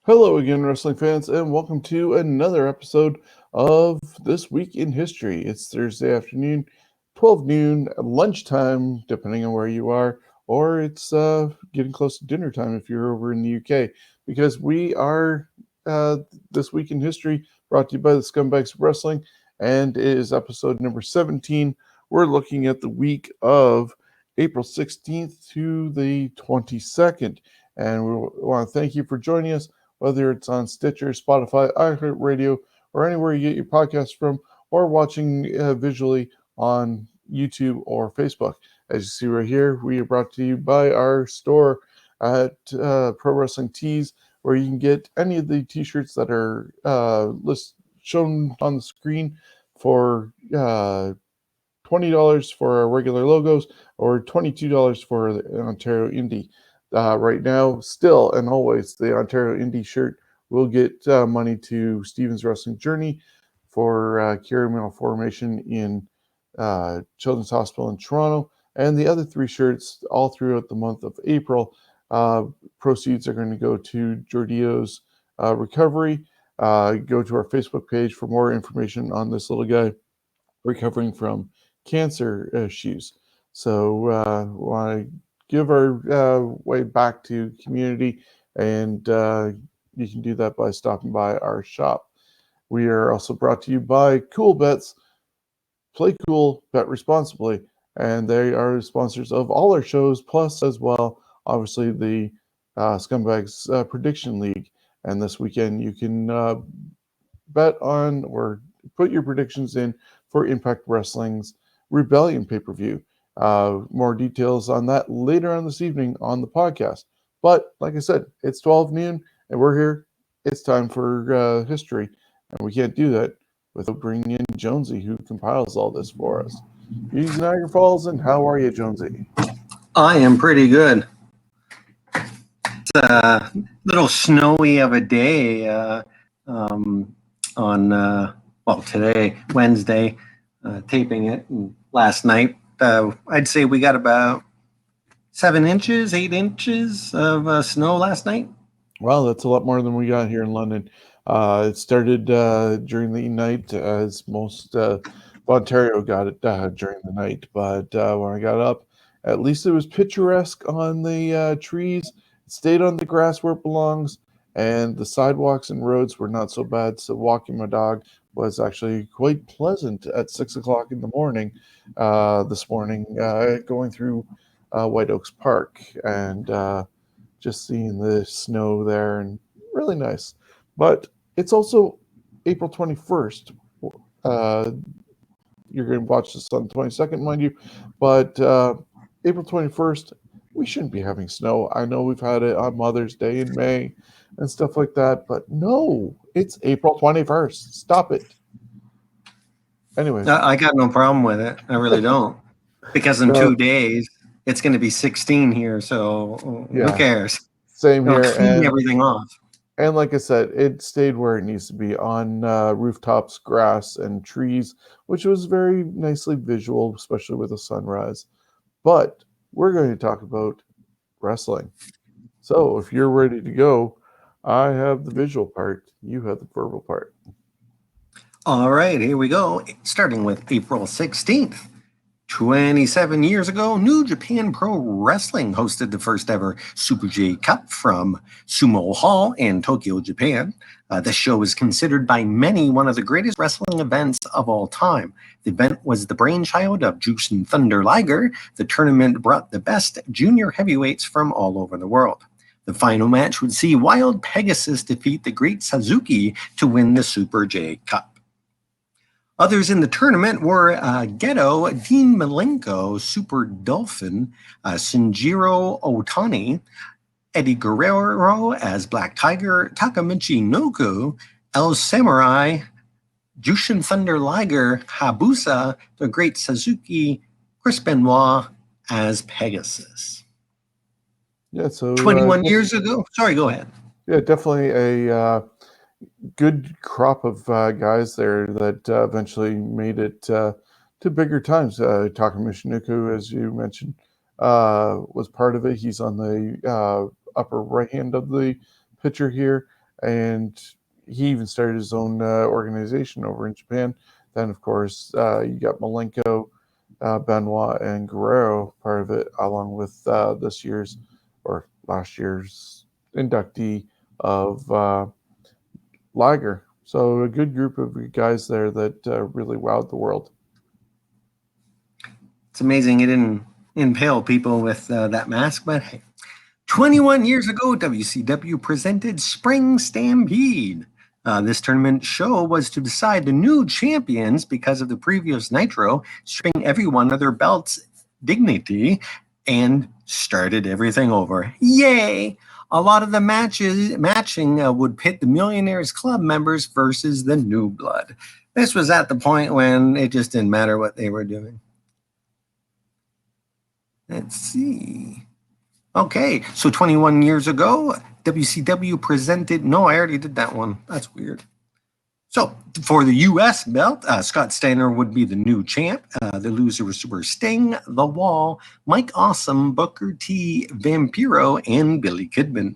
Hello again, wrestling fans, and welcome to another episode of This Week in History. It's Thursday afternoon, 12 noon, lunchtime, depending on where you are, or it's getting close to dinner time if you're over in the UK, because we are This Week in History brought to you by the Scumbags of Wrestling, and it is episode number 17. We're looking at the week of April 16th to the 22nd, and we want to thank you for joining us, whether it's on Stitcher, Spotify, iHeartRadio, or anywhere you get your podcasts from, or watching visually on YouTube or Facebook. As you see right here, we are brought to you by our store at Pro Wrestling Tees, where you can get any of the t-shirts that are shown on the screen for $20 for our regular logos or $22 for the Ontario Indie. Right now, still and always, the Ontario Indie shirt will get money to Stephen's Wrestling Journey for Curing Malformation in Children's Hospital in Toronto. And the other three shirts, all throughout the month of April, proceeds are going to go to Jordio's recovery. Go to our Facebook page for more information on this little guy recovering from cancer issues. So want to give our way back to community, and you can do that by stopping by our shop. We are also brought to you by Cool Bets. Play cool, bet responsibly, and they are sponsors of all our shows, plus as well, obviously, the Scumbags Prediction League. And this weekend, you can bet on or put your predictions in for Impact Wrestling's Rebellion pay-per-view. More details on that later on this evening on the podcast. But like I said, it's 12 noon and we're here. It's time for history, and we can't do that without bringing in Jonesy, who compiles all this for us. He's Niagara Falls, and how are you, Jonesy? I am pretty good. It's a little snowy of a day today, Wednesday, taping it. And last night, I'd say we got about 8 inches of snow last night. Well, that's a lot more than we got here in London. It started during the night, as most of Ontario got it during the night. But when I got up, at least it was picturesque on the trees. It stayed on the grass where it belongs, and the sidewalks and roads were not so bad. So walking my dog was actually quite pleasant at 6 o'clock in the morning this morning, going through White Oaks Park, and just seeing the snow there, and really nice. But it's also April 21st. You're going to watch this on the 22nd, mind you, but April 21st, we shouldn't be having snow. I know we've had it on Mother's Day in May and stuff like that, but no, it's April 21st. Stop it. Anyways. I got no problem with it. I really don't. Because in 2 days, it's going to be 16 here, so who cares? Same here. Clean everything off. And like I said, it stayed where it needs to be, on rooftops, grass, and trees, which was very nicely visual, especially with the sunrise. But we're going to talk about wrestling. So if you're ready to go, I have the visual part. You have the verbal part. All right, here we go. Starting with April 16th. 27 years ago, New Japan Pro Wrestling hosted the first ever Super J Cup from Sumo Hall in Tokyo, Japan. This show is considered by many one of the greatest wrestling events of all time. The event was the brainchild of Jushin Thunder Liger. The tournament brought the best junior heavyweights from all over the world. The final match would see Wild Pegasus defeat the Great Suzuki to win the Super J Cup. Others in the tournament were Gedo, Dean Malenko, Super Dolphin, Shinjiro Otani, Eddie Guerrero as Black Tiger, Takamichi Noku, El Samurai, Jushin Thunder Liger, Hayabusa, the Great Suzuki, Chris Benoit as Pegasus. Yeah, so 21 years ago. Sorry, go ahead. Yeah, definitely a good crop of guys there that eventually made it to bigger times. Takamichi Nuku, as you mentioned, was part of it. He's on the upper right hand of the picture here. and he even started his own organization over in Japan. Then, of course, you got Malenko, Benoit, and Guerrero part of it, along with this year's or last year's inductee of Liger. So a good group of guys there that really wowed the world. It's amazing it didn't impale people with that mask, but hey. 21 years ago, WCW presented Spring Stampede. This tournament show was to decide the new champions because of the previous Nitro, stripping everyone of their belts' dignity and started everything over. Yay! A lot of the matching would pit the Millionaires Club members versus the New Blood. This was at the point when it just didn't matter what they were doing. Let's see. Okay, so 21 years ago, WCW presented... No, I already did that one. That's weird. So, for the U.S. belt, Scott Steiner would be the new champ. The losers were Sting, The Wall, Mike Awesome, Booker T, Vampiro, and Billy Kidman.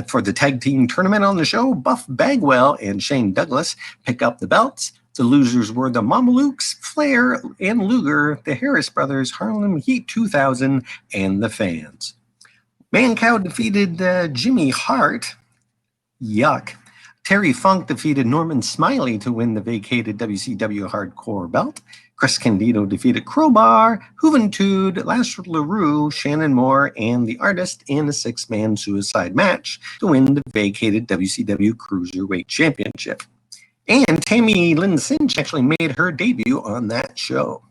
For the tag team tournament on the show, Buff Bagwell and Shane Douglas pick up the belts. The losers were the Mamalukes, Flair, and Luger, the Harris Brothers, Harlem Heat 2000, and the Fans. Mancow defeated Jimmy Hart. Yuck. Terry Funk defeated Norman Smiley to win the vacated WCW Hardcore belt. Chris Candido defeated Crowbar, Juventud, Laszlo LaRue, Shannon Moore, and The Artist in a six-man suicide match to win the vacated WCW Cruiserweight Championship. And Tammy Lynn Cinch actually made her debut on that show.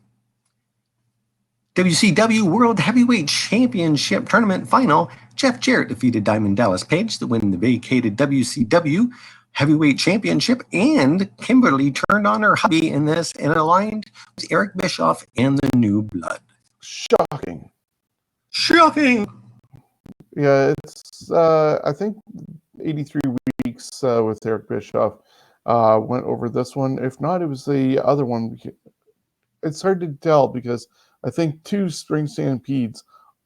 WCW World Heavyweight Championship Tournament Final, Jeff Jarrett defeated Diamond Dallas Page to win the vacated WCW Heavyweight Championship, and Kimberly turned on her hubby in this and aligned with Eric Bischoff and the New Blood. Shocking. Yeah, it's, I think 83 weeks with Eric Bischoff went over this one. If not, it was the other one. It's hard to tell because I think two Spring Stampedes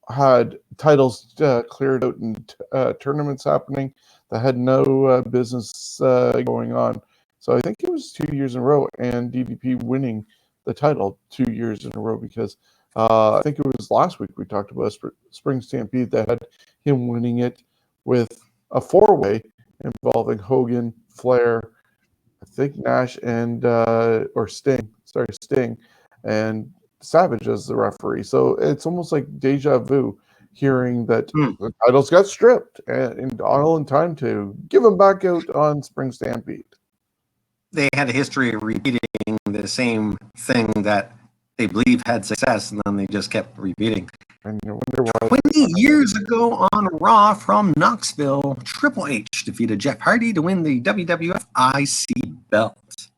had titles cleared out and tournaments happening that had no business going on. So I think it was 2 years in a row, and DDP winning the title 2 years in a row, because I think it was last week we talked about Spring Stampede that had him winning it with a four-way involving Hogan, Flair, I think Nash, and Sting, and Savage as the referee. So it's almost like deja vu hearing that the titles got stripped and all in time to give them back out on Spring Stampede. They had a history of repeating the same thing that they believe had success, and then they just kept repeating. And you wonder why. 20 years ago on Raw from Knoxville, Triple H defeated Jeff Hardy to win the WWF IC belt.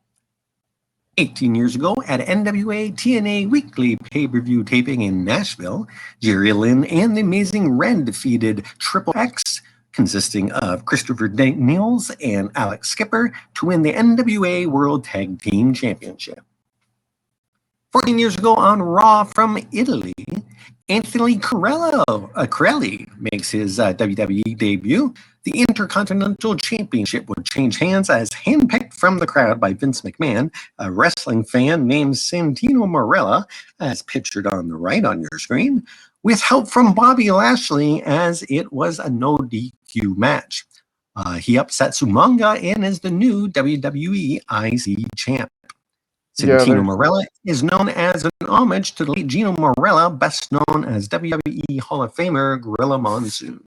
18 years ago at NWA TNA Weekly pay-per-view taping in Nashville, Jerry Lynn and the Amazing Ren defeated Triple X, consisting of Christopher Daniels and Alex Skipper, to win the NWA World Tag Team Championship. 14 years ago on Raw from Italy, Anthony Corelli makes his WWE debut. The Intercontinental Championship would change hands as handpicked from the crowd by Vince McMahon, a wrestling fan named Santino Marella, as pictured on the right on your screen, with help from Bobby Lashley, as it was a no DQ match. He upset Sumanga and is the new WWE IC champ. Santino Marella is known as an homage to the late Gino Marella, best known as WWE Hall of Famer Gorilla Monsoon.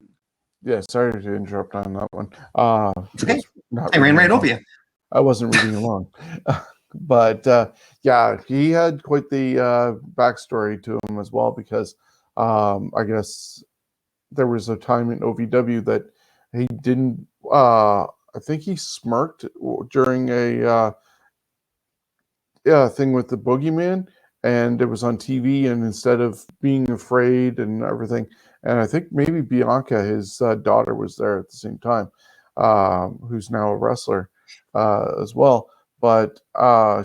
Yeah, sorry to interrupt on that one. It's okay. I ran right over you. I wasn't reading along. But yeah, he had quite the backstory to him as well, because I guess there was a time in OVW that he didn't, I think he smirked during a thing with the Boogeyman, and it was on TV, and instead of being afraid and everything, and I think maybe Bianca, his daughter, was there at the same time, who's now a wrestler as well, but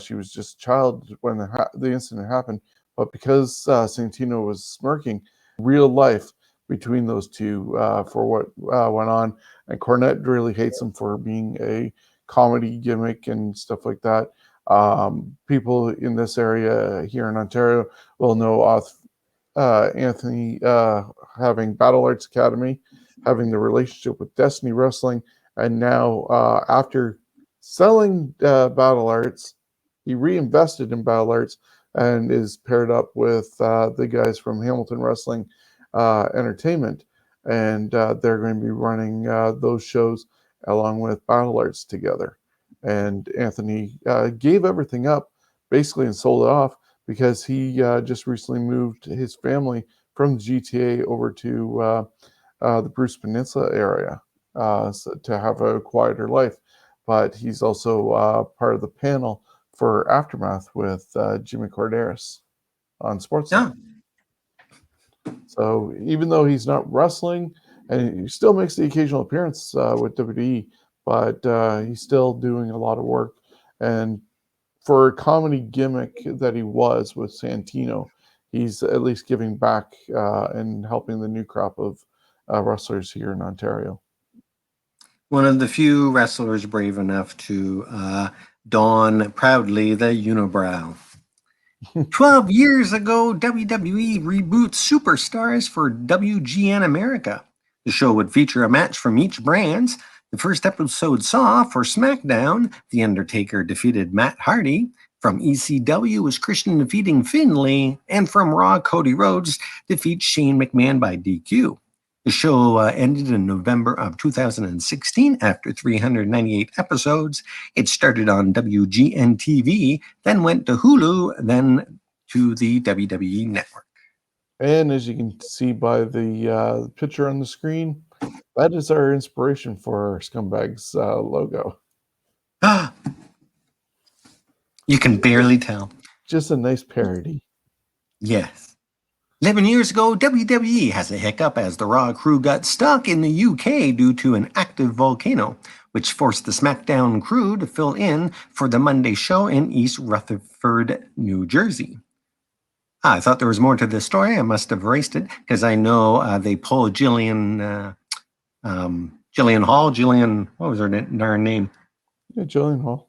she was just a child when the incident happened. But because Santino was smirking, real life, between those two for what went on. And Cornette really hates him for being a comedy gimmick and stuff like that. People in this area here in Ontario will know Anthony having Battle Arts Academy, having the relationship with Destiny Wrestling, and now after selling Battle Arts, he reinvested in Battle Arts and is paired up with the guys from Hamilton Wrestling Entertainment, and they're going to be running those shows along with Battle Arts together. And Anthony gave everything up basically and sold it off because he just recently moved his family from the GTA over to the Bruce Peninsula area to have a quieter life. But he's also part of the panel for Aftermath with Jimmy Corderas on Sportsnet. So even though he's not wrestling, and he still makes the occasional appearance with WWE, but he's still doing a lot of work. And for a comedy gimmick that he was with Santino, he's at least giving back and helping the new crop of wrestlers here in Ontario. One of the few wrestlers brave enough to don proudly the unibrow. 12 years ago, WWE reboots Superstars for WGN America. The show would feature a match from each brand. The first episode saw, for SmackDown, The Undertaker defeated Matt Hardy. From ECW was Christian defeating Finlay. And from Raw, Cody Rhodes defeats Shane McMahon by DQ. The show ended in November of 2016 after 398 episodes. It started on WGN TV, then went to Hulu, then to the WWE Network. And as you can see by the picture on the screen, that is our inspiration for our Scumbags logo. You can barely tell. Just a nice parody. Yes. 11 years ago, WWE has a hiccup as the Raw crew got stuck in the UK due to an active volcano, which forced the SmackDown crew to fill in for the Monday show in East Rutherford, New Jersey. I thought there was more to this story. I must have erased it because I know they pulled Jillian Hall. What was her name? Yeah, Jillian Hall.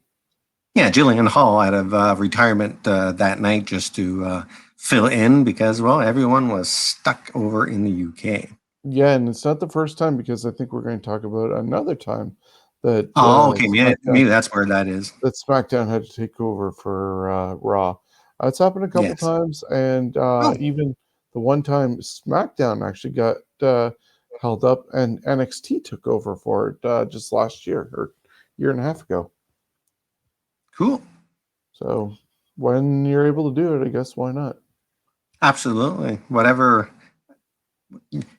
Yeah, Jillian Hall out of retirement that night just to fill in because, well, everyone was stuck over in the UK. Yeah, and it's not the first time because I think we're going to talk about another time that. Okay, maybe that's where that is. That SmackDown had to take over for Raw. It's happened a couple times, and even the one time SmackDown actually got held up, and NXT took over for it just last year or year and a half ago. Cool. So when you're able to do it, I guess why not? Absolutely. Whatever.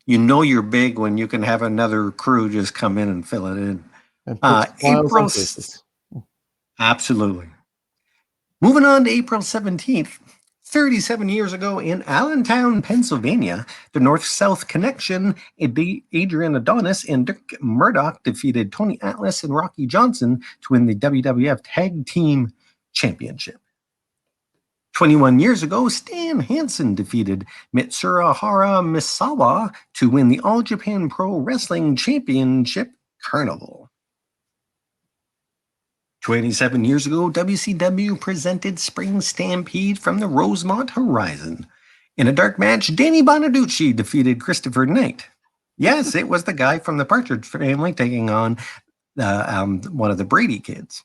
You know you're big when you can have another crew just come in and fill it in. And April. Absolutely. Moving on to April 17th, 37 years ago in Allentown, Pennsylvania, the North-South Connection, Adrian Adonis and Dick Murdoch defeated Tony Atlas and Rocky Johnson to win the WWF Tag Team Championship. 21 years ago, Stan Hansen defeated Mitsuhara Misawa to win the All Japan Pro Wrestling Championship Carnival. 27 years ago, WCW presented Spring Stampede from the Rosemont Horizon. In a dark match, Danny Bonaducci defeated Christopher Knight. Yes, it was the guy from the Partridge Family taking on one of the Brady kids.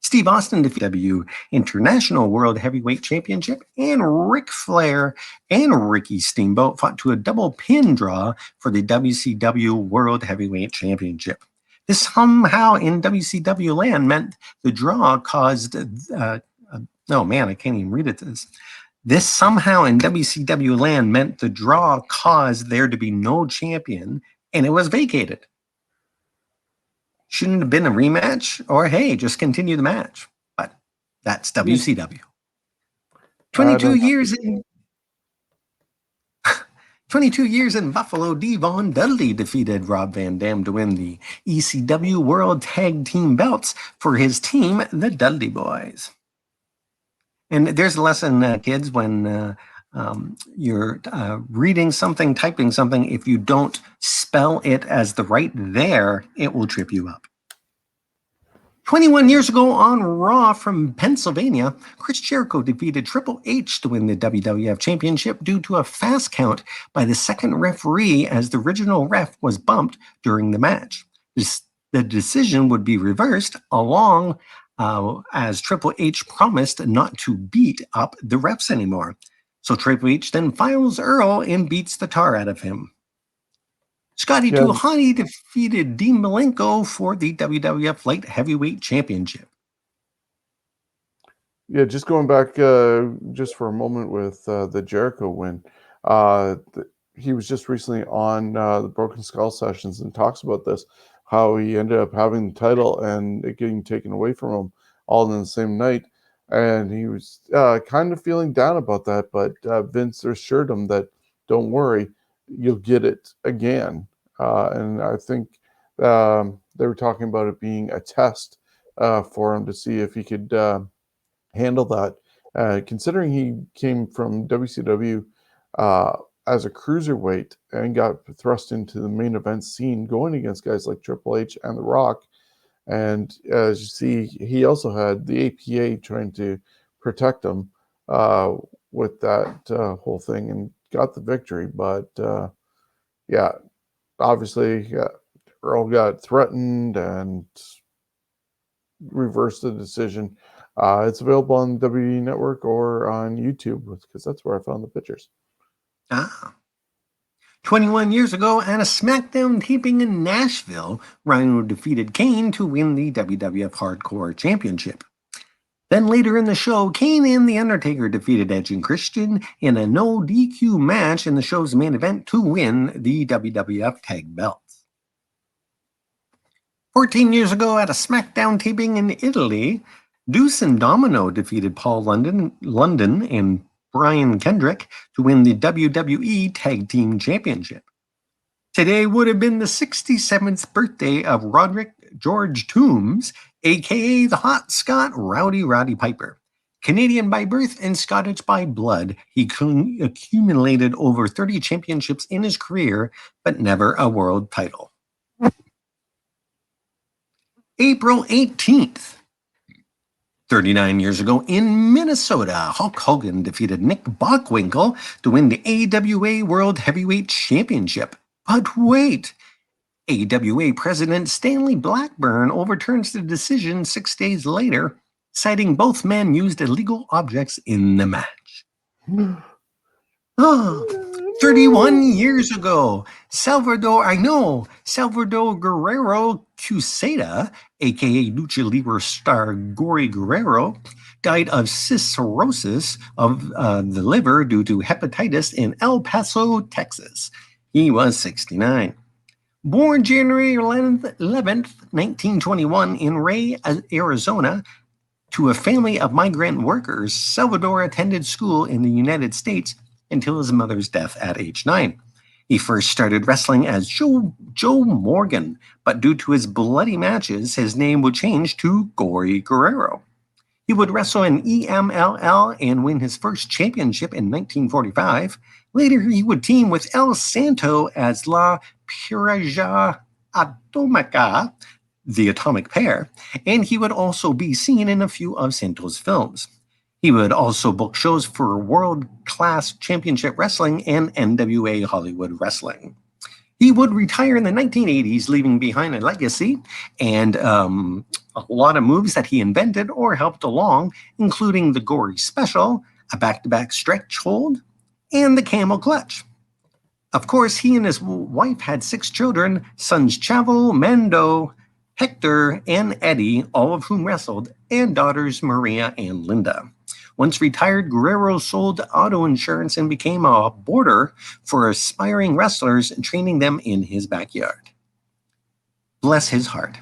Steve Austin defeated the International World Heavyweight Championship, and Ric Flair and Ricky Steamboat fought to a double pin draw for the WCW World Heavyweight Championship. This somehow in WCW land meant the draw caused, I can't even read it. This somehow in WCW land meant the draw caused there to be no champion, and it was vacated. Shouldn't have been a rematch, or hey, just continue the match. But that's WCW. 22 years in Buffalo, Devon Dudley defeated Rob Van Dam to win the ECW World Tag Team belts for his team, the Dudley Boys. And there's a lesson, kids, when you're reading something, typing something. If you don't spell it as the right there, it will trip you up. 21 years ago on Raw from Pennsylvania, Chris Jericho defeated Triple H to win the WWF Championship due to a fast count by the second referee, as the original ref was bumped during the match. The decision would be reversed along as Triple H promised not to beat up the refs anymore. So Triple H then files Earl and beats the tar out of him. Scotty 2 Hotty defeated Dean Malenko for the WWF Light Heavyweight Championship. Yeah, just going back just for a moment with the Jericho win. He was just recently on the Broken Skull Sessions and talks about this, how he ended up having the title and it getting taken away from him all in the same night. And he was kind of feeling down about that, but Vince assured him that, don't worry, you'll get it again. And I think they were talking about it being a test for him to see if he could handle that. Considering he came from WCW as a cruiserweight and got thrust into the main event scene, going against guys like Triple H and The Rock. And as you see, he also had the APA trying to protect him with that whole thing and got the victory. But yeah, obviously Earl got threatened and reversed the decision. It's available on WWE Network or on YouTube, because that's where I found the pictures. 21 years ago at a SmackDown taping in Nashville, Rhino defeated Kane to win the WWF Hardcore Championship. Then later in the show, Kane and The Undertaker defeated Edge and Christian in a no DQ match in the show's main event to win the WWF Tag Belts. 14 years ago at a SmackDown taping in Italy, Deuce and Domino defeated Paul London and Brian Kendrick to win the WWE Tag Team Championship. Today would have been the 67th birthday of Roderick George Toombs, a.k.a. the Hot Scot Rowdy Roddy Piper. Canadian by birth and Scottish by blood, he accumulated over 30 championships in his career, but never a world title. April 18th. 39 years ago in Minnesota, Hulk Hogan defeated Nick Bockwinkel to win the AWA World Heavyweight Championship. But wait, AWA President Stanley Blackburn overturns the decision 6 days later, citing both men used illegal objects in the match. 31 years ago, Salvador Guerrero Quesada, aka Lucha Libre star Gory Guerrero, died of cirrhosis of the liver due to hepatitis in El Paso, Texas. He was 69. Born January 11th, 1921 in Ray, Arizona, to a family of migrant workers, Salvador attended school in the United States until his mother's death at age 9. He first started wrestling as Joe Morgan, but due to his bloody matches, his name would change to Gory Guerrero. He would wrestle in EMLL and win his first championship in 1945. Later, he would team with El Santo as La Piraya Atomica, the Atomic Pair, and he would also be seen in a few of Santo's films. He would also book shows for World Class Championship Wrestling and NWA Hollywood Wrestling. He would retire in the 1980s, leaving behind a legacy and a lot of moves that he invented or helped along, including the Gory Special, a back-to-back stretch hold, and the Camel Clutch. Of course, he and his wife had 6 children, sons Chavo, Mando, Hector, and Eddie, all of whom wrestled, and daughters Maria and Linda. Once retired, Guerrero sold auto insurance and became a boarder for aspiring wrestlers, training them in his backyard. Bless his heart.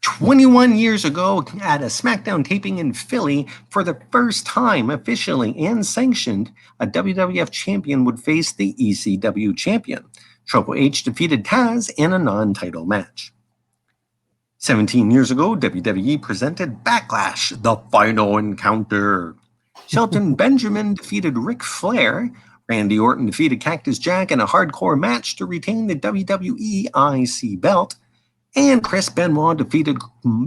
21 years ago, at a SmackDown taping in Philly, for the first time officially and sanctioned, a WWF champion would face the ECW champion. Triple H defeated Taz in a non-title match. 17 years ago, WWE presented Backlash, the final encounter. Shelton Benjamin defeated Ric Flair. Randy Orton defeated Cactus Jack in a hardcore match to retain the WWE IC belt. And Chris Benoit defeated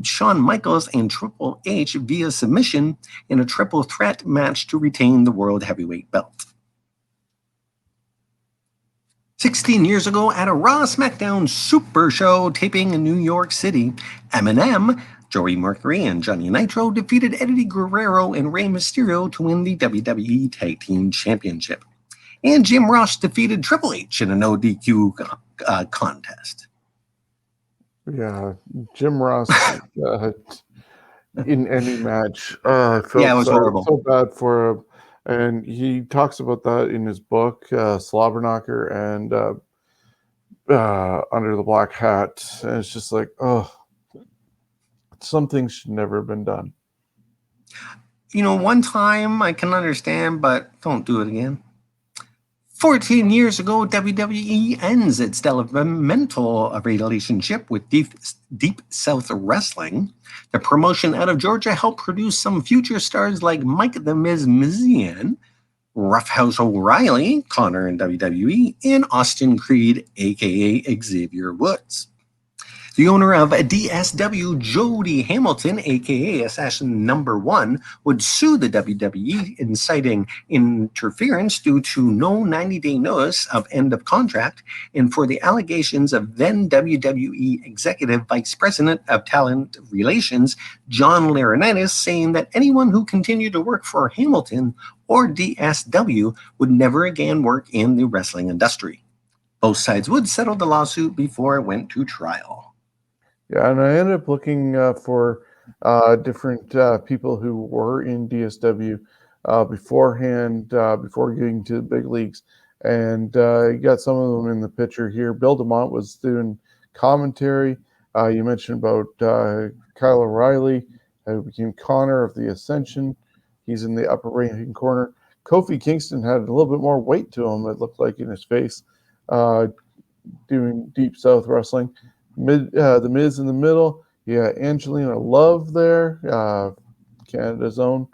Shawn Michaels and Triple H via submission in a triple threat match to retain the World Heavyweight belt. 16 years ago, at a Raw SmackDown Super Show taping in New York City, Eminem, Joey Mercury, and Johnny Nitro defeated Eddie Guerrero and Rey Mysterio to win the WWE Tag Team Championship. And Jim Ross defeated Triple H in a no DQ contest. Yeah, Jim Ross in any match. I felt Yeah, it was horrible. so bad for him. And he talks about that in his book, Slobberknocker and Under the Black Hat. And it's just like, oh, some things should never have been done. You know, one time I can understand, but don't do it again. 14 years ago, WWE ends its developmental relationship with Deep South Wrestling. The promotion out of Georgia helped produce some future stars like Mike the Miz Mizian, Roughhouse O'Reilly, Connor in WWE, and Austin Creed, aka Xavier Woods. The owner of DSW, Jody Hamilton, aka Assassin Number 1, would sue the WWE, inciting interference due to no 90-day notice of end of contract, and for the allegations of then WWE Executive Vice President of Talent Relations, John Laurinaitis, saying that anyone who continued to work for Hamilton or DSW would never again work in the wrestling industry. Both sides would settle the lawsuit before it went to trial. Yeah, and I ended up looking for different people who were in DSW beforehand, before getting to the big leagues. And you got some of them in the picture here. Bill DeMont was doing commentary. You mentioned about Kyle O'Reilly, who became Connor of the Ascension. He's in the upper right-hand corner. Kofi Kingston had a little bit more weight to him, it looked like, in his face, doing Deep South Wrestling. The Miz in the middle. Yeah, Angelina Love there, Canada's own.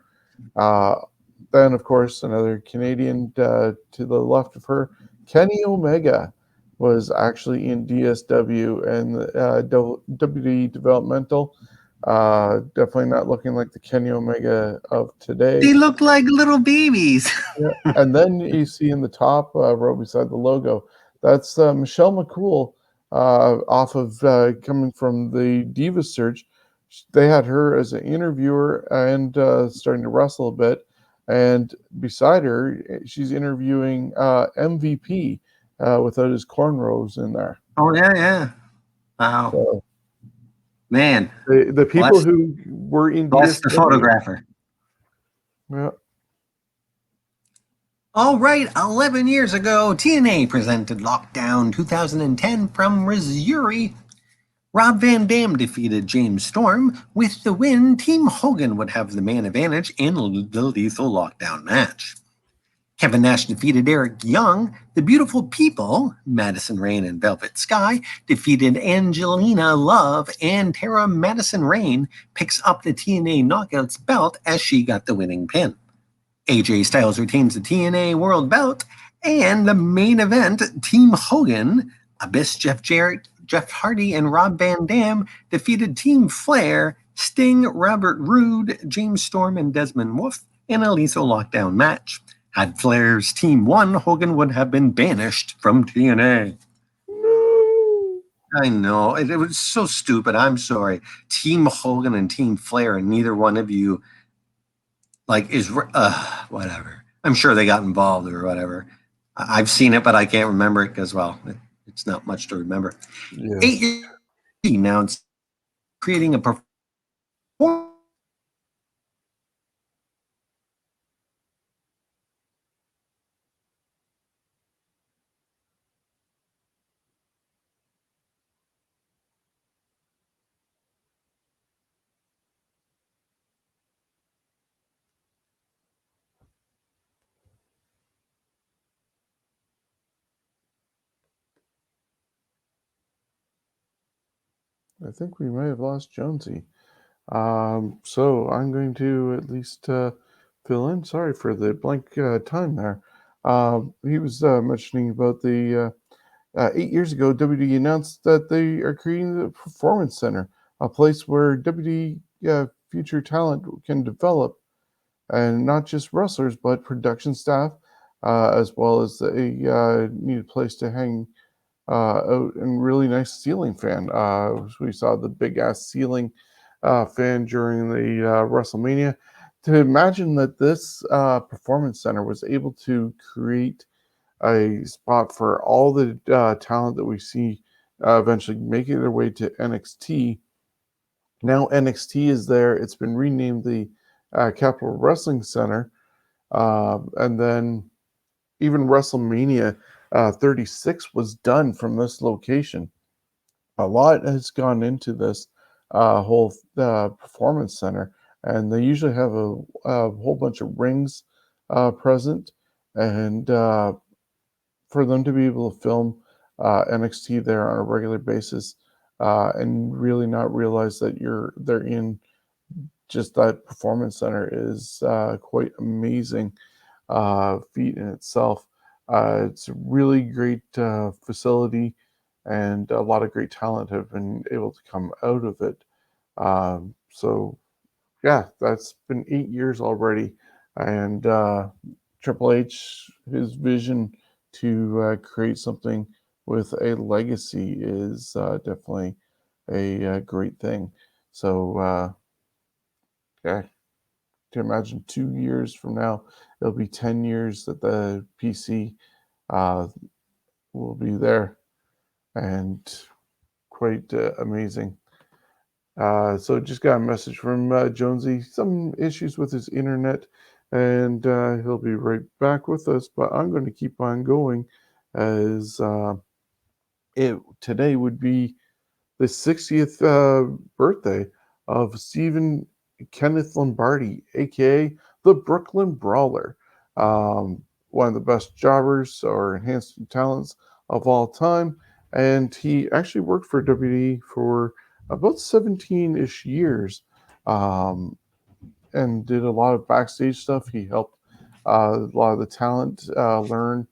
Then, of course, another Canadian to the left of her. Kenny Omega was actually in DSW and WWE Developmental. Definitely not looking like the Kenny Omega of today. They look like little babies. Yeah. And then you see in the top row beside the logo, that's Michelle McCool, off of coming from the Divas Search. They had her as an interviewer and starting to wrestle a bit. And beside her, she's interviewing MVP without his cornrows in there. Oh, yeah. Wow. So, man. The people who were in DSW. The photographer. Yeah. All right, 11 years ago, TNA presented Lockdown 2010 from Missouri. Rob Van Dam defeated James Storm. With the win, Team Hogan would have the man advantage in the Lethal Lockdown match. Kevin Nash defeated Eric Young. The Beautiful People, Madison Rayne and Velvet Sky, defeated Angelina Love, and Tara Madison Rayne picks up the TNA Knockouts belt as she got the winning pin. AJ Styles retains the TNA World Belt, and the main event, Team Hogan, Abyss Jeff Jarrett, Jeff Hardy, and Rob Van Dam defeated Team Flair, Sting, Robert Roode, James Storm, and Desmond Wolfe in a Lethal Lockdown match. Had Flair's team won, Hogan would have been banished from TNA. No. I know. It was so stupid. I'm sorry. Team Hogan and Team Flair, and neither one of you is whatever. I'm sure they got involved or whatever. I've seen it, but I can't remember it because, well, it's not much to remember. Yeah. 8 years now, it's creating a performance. I think we may have lost Jonesy. So I'm going to at least fill in. Sorry for the blank time there. He was mentioning about the 8 years ago, WWE announced that they are creating the Performance Center, a place where WWE future talent can develop, and not just wrestlers, but production staff, as well as a needed place to hang and really nice ceiling fan. We saw the big ass ceiling fan during the WrestleMania. To imagine that this performance center was able to create a spot for all the talent that we see eventually making their way to NXT. Now NXT is there. It's been renamed the Capital Wrestling Center, and then even WrestleMania 36 was done from this location. A lot has gone into this whole performance center, and they usually have a whole bunch of rings present, and for them to be able to film NXT there on a regular basis and really not realize that they're in just that performance center is quite amazing feat in itself. It's a really great facility, and a lot of great talent have been able to come out of it. So, yeah, that's been 8 years already, and Triple H, his vision to create something with a legacy is definitely a great thing. So, yeah, to imagine 2 years from now, it'll be 10 years that the PC uh, will be there, and quite amazing. So just got a message from Jonesy, some issues with his internet, and he'll be right back with us, but I'm going to keep on going as today would be the 60th birthday of Stephen Kenneth Lombardi, aka the Brooklyn Brawler, one of the best jobbers or enhanced talents of all time. And he actually worked for WWE for about 17-ish years, and did a lot of backstage stuff. He helped a lot of the talent learn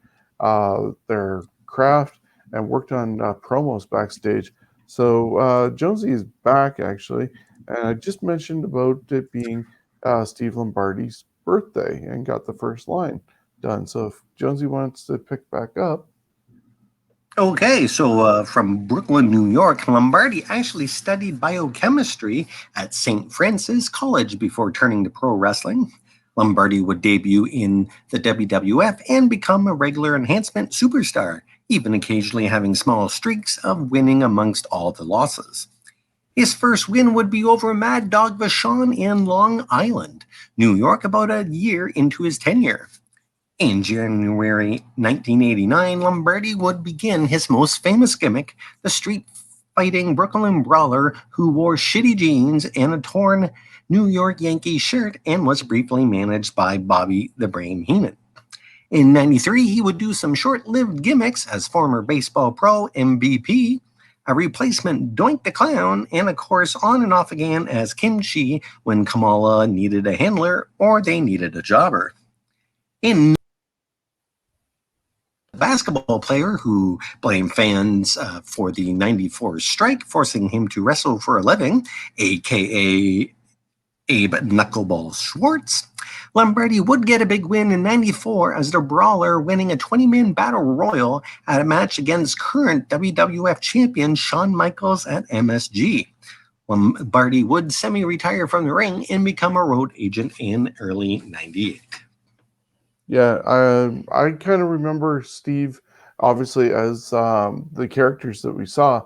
their craft and worked on promos backstage. So Jonesy is back actually, and I just mentioned about it being Steve Lombardi's birthday and got the first line done. So if Jonesy wants to pick back up. Okay, so from Brooklyn, New York, Lombardi actually studied biochemistry at St. Francis College before turning to pro wrestling. Lombardi would debut in the WWF and become a regular enhancement superstar, even occasionally having small streaks of winning amongst all the losses. His first win would be over Mad Dog Vachon in Long Island, New York, about a year into his tenure. In January 1989, Lombardi would begin his most famous gimmick, the street-fighting Brooklyn Brawler who wore shitty jeans and a torn New York Yankees shirt and was briefly managed by Bobby the Brain Heenan. In 93, he would do some short-lived gimmicks as former baseball pro MVP, a replacement Doink the Clown, and of course on and off again as Kimchi when Kamala needed a handler or they needed a jobber. In basketball player who blamed fans for the 94 strike, forcing him to wrestle for a living, aka Abe Knuckleball Schwartz. Lombardi would get a big win in 94 as the Brawler, winning a 20-man battle royal at a match against current WWF champion Shawn Michaels at MSG. Lombardi would semi-retire from the ring and become a road agent in early 98. Yeah, I kind of remember Steve, obviously, as the characters that we saw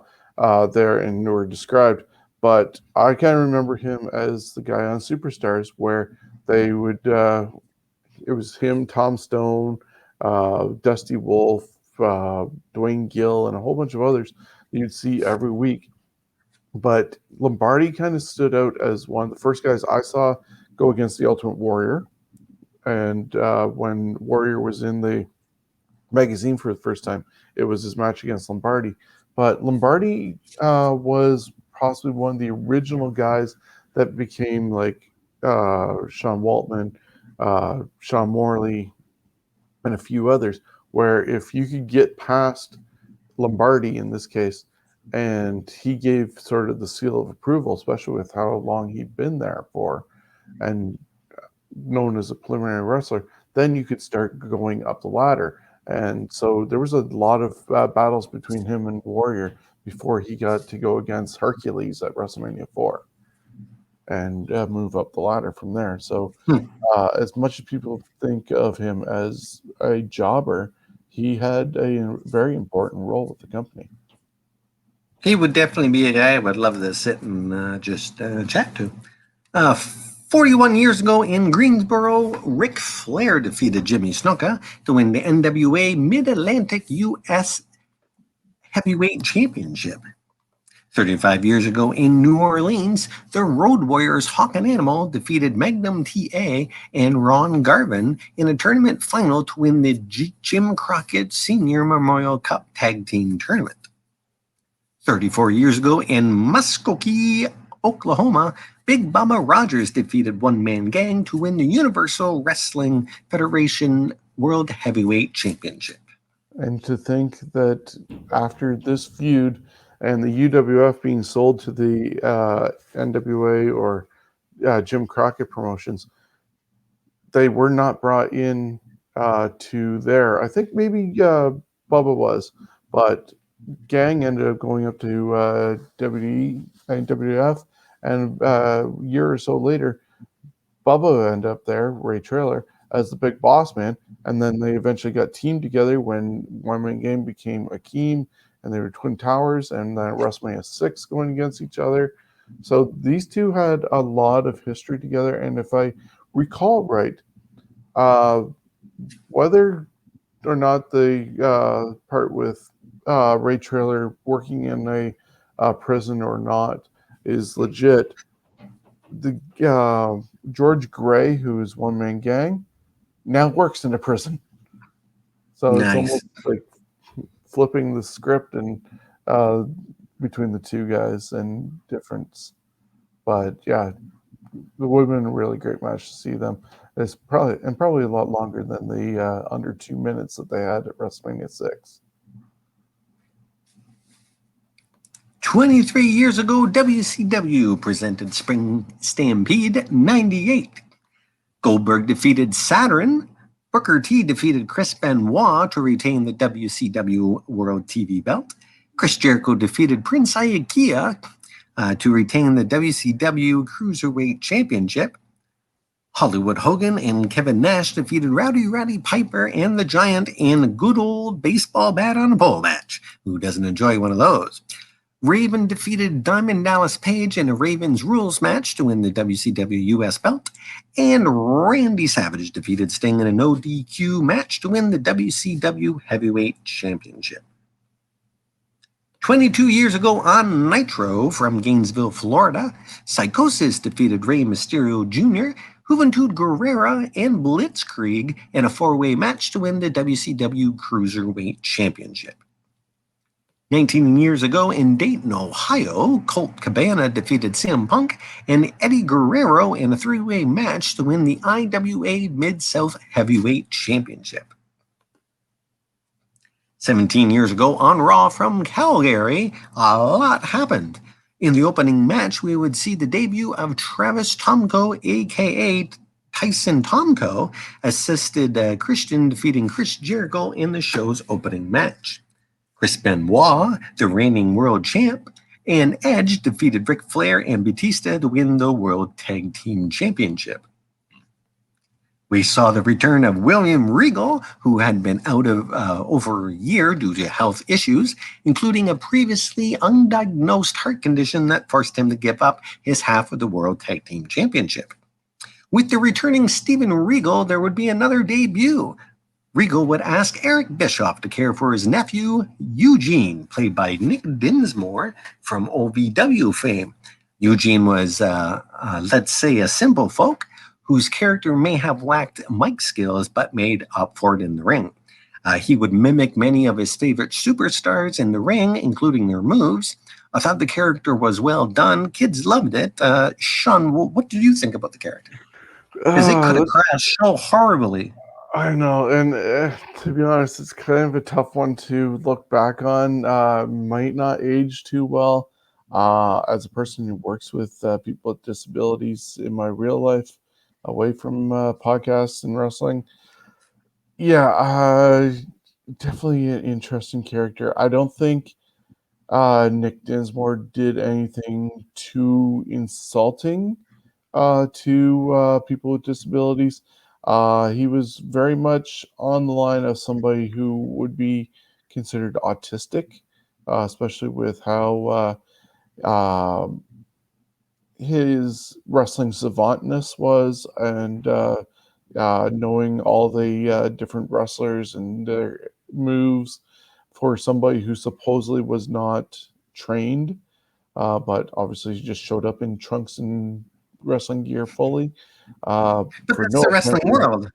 there and were described, but I kind of remember him as the guy on Superstars, where they would, it was him, Tom Stone, Dusty Wolf, Dwayne Gill, and a whole bunch of others that you'd see every week. But Lombardi kind of stood out as one of the first guys I saw go against the Ultimate Warrior. And when Warrior was in the magazine for the first time, it was his match against Lombardi. But Lombardi was possibly one of the original guys that became like Sean Waltman Sean Morley, and a few others, where if you could get past Lombardi in this case, and he gave sort of the seal of approval, especially with how long he'd been there for, and known as a preliminary wrestler, then you could start going up the ladder. And so there was a lot of battles between him and Warrior before he got to go against Hercules at WrestleMania 4 and move up the ladder from there. So as much as people think of him as a jobber, he had a very important role with the company. He would definitely be a guy I would love to sit and just chat to. 41 years ago in Greensboro, Ric Flair defeated Jimmy Snuka to win the NWA Mid-Atlantic U.S. Heavyweight Championship. 35 years ago in New Orleans, the Road Warriors Hawk and Animal defeated Magnum TA and Ron Garvin in a tournament final to win the Jim Crockett Senior Memorial Cup Tag Team Tournament. 34 years ago in Muskogee, Oklahoma, Big Bubba Rogers defeated One Man Gang to win the Universal Wrestling Federation World Heavyweight Championship. And to think that after this feud and the UWF being sold to the NWA or Jim Crockett Promotions, they were not brought in to there. I think maybe Bubba was, but Gang ended up going up to WWF, and a year or so later, Bubba ended up there, Ray Traylor, as the big boss man, and then they eventually got teamed together when One Man Gang became Akeem, and they were Twin Towers, and then WrestleMania 6 going against each other. So these two had a lot of history together, and if I recall right, whether or not the part with Ray Traylor working in a prison or not is legit, the George Gray, who is One Man Gang, now works in a prison. So Nice. It's almost like flipping the script and between the two guys and difference. But yeah, it would have been a really great match to see them. It's probably a lot longer than the under 2 minutes that they had at WrestleMania 6. 23 years ago, WCW presented Spring Stampede 98. Goldberg defeated Saturn. Booker T defeated Chris Benoit to retain the WCW World TV belt. Chris Jericho defeated Prince Iaukea to retain the WCW Cruiserweight Championship. Hollywood Hogan and Kevin Nash defeated Rowdy Roddy Piper and the Giant in a good old baseball bat on a pole match. Who doesn't enjoy one of those? Raven defeated Diamond Dallas Page in a Ravens Rules match to win the WCW US belt. And Randy Savage defeated Sting in a no DQ match to win the WCW Heavyweight Championship. 22 years ago on Nitro from Gainesville, Florida, Psychosis defeated Rey Mysterio Jr., Juventud Guerrera, and Blitzkrieg in a four-way match to win the WCW Cruiserweight Championship. 19 years ago in Dayton, Ohio, Colt Cabana defeated CM Punk and Eddie Guerrero in a three-way match to win the IWA Mid-South Heavyweight Championship. 17 years ago on Raw from Calgary, a lot happened. In the opening match, we would see the debut of Travis Tomko, a.k.a. Tyson Tomko, assisted Christian defeating Chris Jericho in the show's opening match. Chris Benoit, the reigning world champ, and Edge defeated Ric Flair and Batista to win the World Tag Team Championship. We saw the return of William Regal, who had been out of over a year due to health issues, including a previously undiagnosed heart condition that forced him to give up his half of the World Tag Team Championship. With the returning Steven Regal, there would be another debut. Regal would ask Eric Bischoff to care for his nephew, Eugene, played by Nick Dinsmore from OVW fame. Eugene was, let's say, a simple folk whose character may have lacked mic skills but made up for it in the ring. He would mimic many of his favorite superstars in the ring, including their moves. I thought the character was well done. Kids loved it. Sean, what did you think about the character? because it could have That's crashed so horribly. I know, and to be honest, it's kind of a tough one to look back on. Might not age too well. As a person who works with people with disabilities in my real life, away from podcasts and wrestling, yeah, definitely an interesting character. I don't think Nick Dinsmore did anything too insulting to people with disabilities. He was very much on the line of somebody who would be considered autistic, especially with how his wrestling savantness was, and knowing all the different wrestlers and their moves for somebody who supposedly was not trained, but obviously he just showed up in trunks and wrestling gear fully, But for that's no the apparent wrestling world.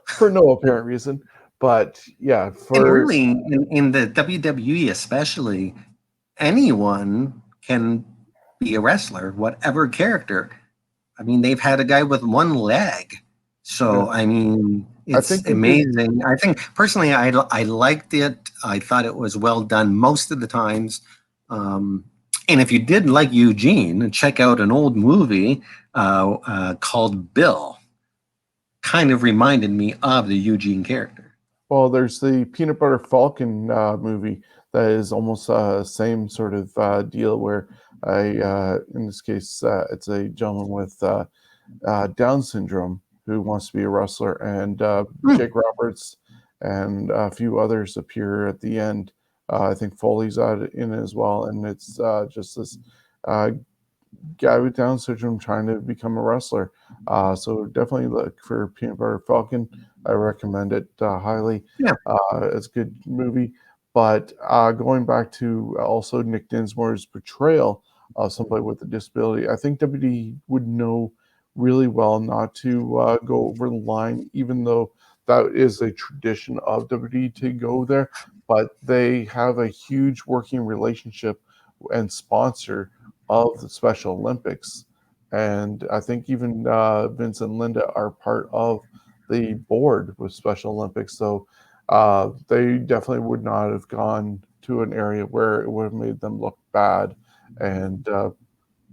for no apparent reason. But yeah, And for really, in the WWE especially, anyone can be a wrestler, whatever character. I mean, they've had a guy with one leg. yeah, So, I mean, I it's think they did. amazing. I think personally, I liked it. I thought it was well done most of the times. Um, and if you did like Eugene, check out an old movie called Bill. Kind of reminded me of the Eugene character. Well, there's the Peanut Butter Falcon movie that is almost same sort of deal where in this case, it's a gentleman with Down syndrome who wants to be a wrestler, and Hmm. Jake Roberts and a few others appear at the end. I think Foley's in it as well, and it's just this uh, guy with Down syndrome trying to become a wrestler. So definitely look for Peanut Butter Falcon. I recommend it highly. Yeah. It's a good movie. But going back to also Nick Dinsmore's portrayal of somebody with a disability, I think WWE would know really well not to go over the line, even though that is a tradition of WWE to go there. But they have a huge working relationship and sponsor of the Special Olympics. And I think even Vince and Linda are part of the board with Special Olympics. So they definitely would not have gone to an area where it would have made them look bad and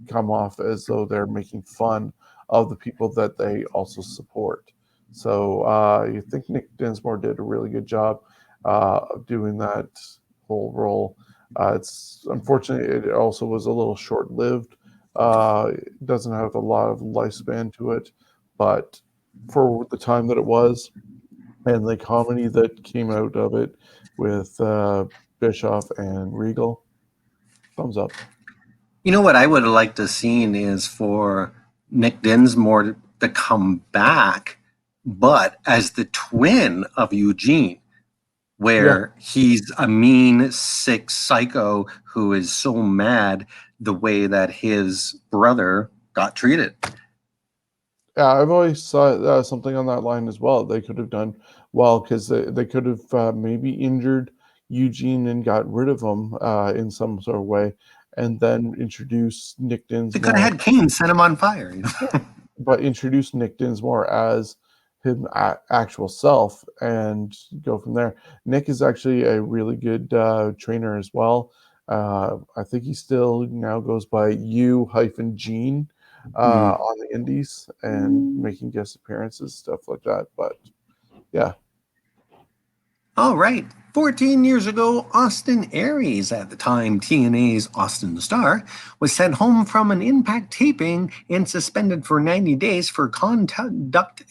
come off as though they're making fun of the people that they also support. So you think Nick Dinsmore did a really good job of doing that whole role. It's unfortunate it also was a little short-lived. It doesn't have a lot of lifespan to it, but for the time that it was and the comedy that came out of it with Bischoff and Regal, thumbs up. You know what I would have liked to have seen is for Nick Dinsmore to come back, but as the twin of Eugene, Yeah, where he's a mean, sick psycho who is so mad the way that his brother got treated. yeah, I've always saw something on that line as well. They could have done well because they could have maybe injured Eugene and got rid of him in some sort of way, and then introduce Nick They could have Dinsmore. had Kane set him on fire. You know? Yeah, but introduce Nick Dinsmore as his actual self and go from there. Nick is actually a really good trainer as well. I think he still now goes by U-Gene Mm. on the Indies and making guest appearances, stuff like that. But yeah, All right. 14 years ago, Austin Aries, at the time TNA's Austin Star, was sent home from an Impact taping and suspended for 90 days for conduct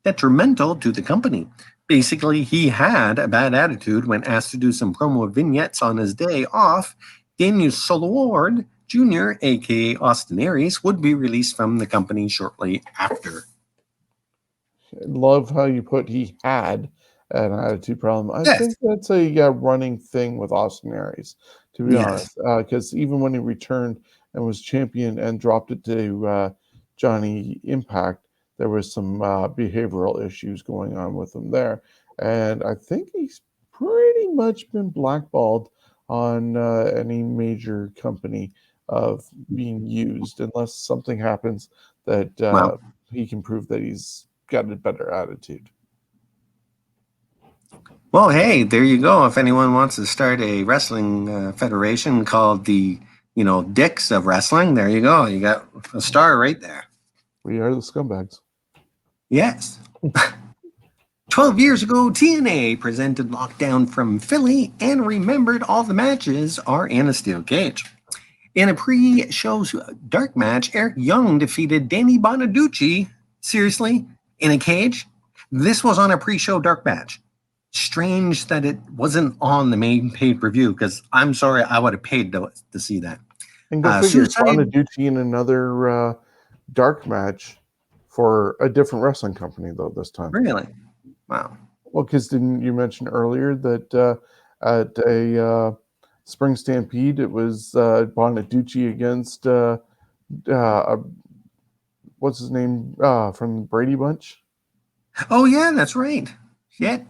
detrimental to the company. Basically, he had a bad attitude when asked to do some promo vignettes on his day off. Daniel Solward Jr., aka Austin Aries, would be released from the company shortly after. love how you put he had an attitude problem. I Yes. think that's a running thing with Austin Aries, to be Yes. honest. Because even when he returned and was champion and dropped it to Johnny Impact, there was some behavioral issues going on with him there. And I think he's pretty much been blackballed on any major company of being used, unless something happens that Well, he can prove that he's got a better attitude. Well, hey, there you go. If anyone wants to start a wrestling federation called the, Dicks of Wrestling, there you go. You got a star right there. We are the scumbags. Yes. 12 years ago, TNA presented Lockdown from Philly and remembered all the matches are in a steel cage. In a pre-show dark match, Eric Young defeated Danny Bonaducci. Seriously? In a cage? This was on a pre-show dark match. Strange that it wasn't on the main pay-per-view, because I'm sorry, I would have paid to see that. And go figure, Bonaducci in another dark match for a different wrestling company, though, this time. Really? Wow. Well, because didn't you mention earlier that at a Spring Stampede, it was Bonaducci against, what's his name, from the Brady Bunch? Oh, yeah, that's right. Shit.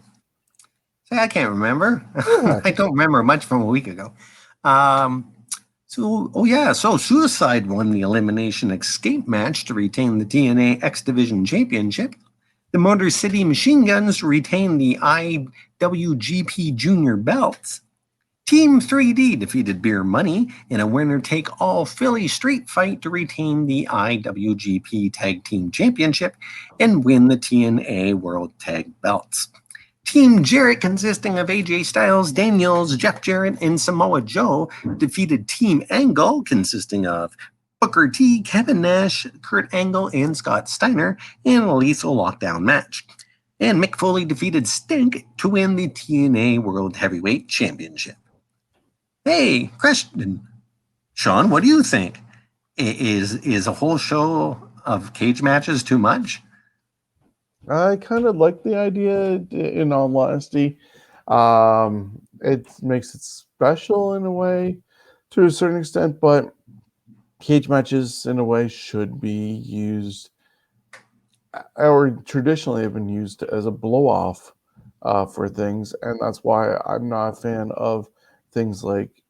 See, I can't remember. Yeah. I don't remember much from a week ago. So Suicide won the Elimination Escape match to retain the TNA X Division Championship. The Motor City Machine Guns retained the IWGP Junior belts. Team 3D defeated Beer Money in a winner-take-all Philly street fight to retain the IWGP Tag Team Championship and win the TNA World Tag Belts. Team Jarrett, consisting of AJ Styles, Daniels, Jeff Jarrett, and Samoa Joe, defeated Team Angle, consisting of Booker T, Kevin Nash, Kurt Angle, and Scott Steiner in a lethal lockdown match. And Mick Foley defeated Stink to win the TNA World Heavyweight Championship. Hey, question. Shawn, what do you think? Is a whole show of cage matches too much? I kind of like the idea, in all honesty. It makes it special in a way to a certain extent, but cage matches in a way should be used, or traditionally have been used as a blow-off for things, and that's why I'm not a fan of things like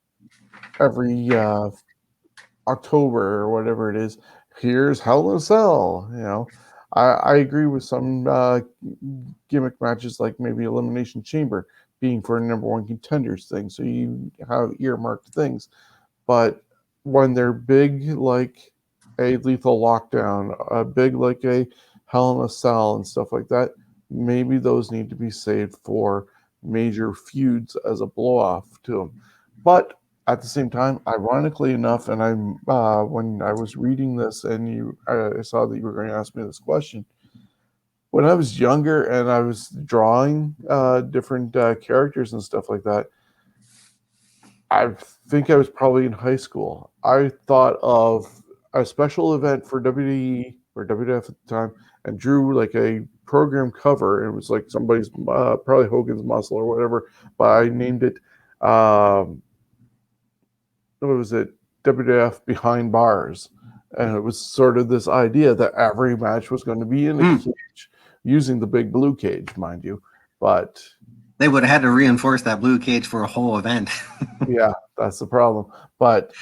every October or whatever it is, here's Hell in a Cell, I agree with some gimmick matches, like maybe Elimination Chamber being for a number one contenders thing, so you have earmarked things. But when they're big, like a Lethal Lockdown, big like a Hell in a Cell and stuff like that, maybe those need to be saved for major feuds as a blow-off to them. But at the same time, ironically enough, and I'm when I was reading this and I saw that you were going to ask me this question, when I was younger and I was drawing different characters and stuff like that, I think I was probably in high school. I thought of a special event for WWE or WWF at the time and drew like a program cover. It was like somebody's, probably Hogan's Muscle or whatever, but I named it, what was it, WWF Behind Bars. And it was sort of this idea that every match was going to be in a cage, using the big blue cage, mind you. But they would have had to reinforce that blue cage for a whole event. Yeah, that's the problem. But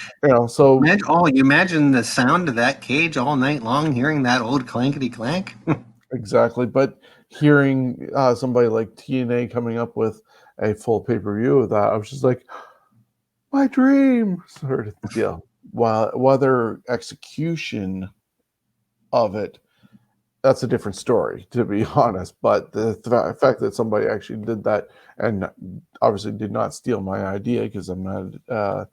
so you imagine the sound of that cage all night long, hearing that old clankety clank. Exactly. But hearing somebody like TNA coming up with a full pay-per-view of that, I was just like, my dream sort of deal. Whether execution of it, that's a different story, to be honest. But the fact that somebody actually did that and obviously did not steal my idea, because I'm not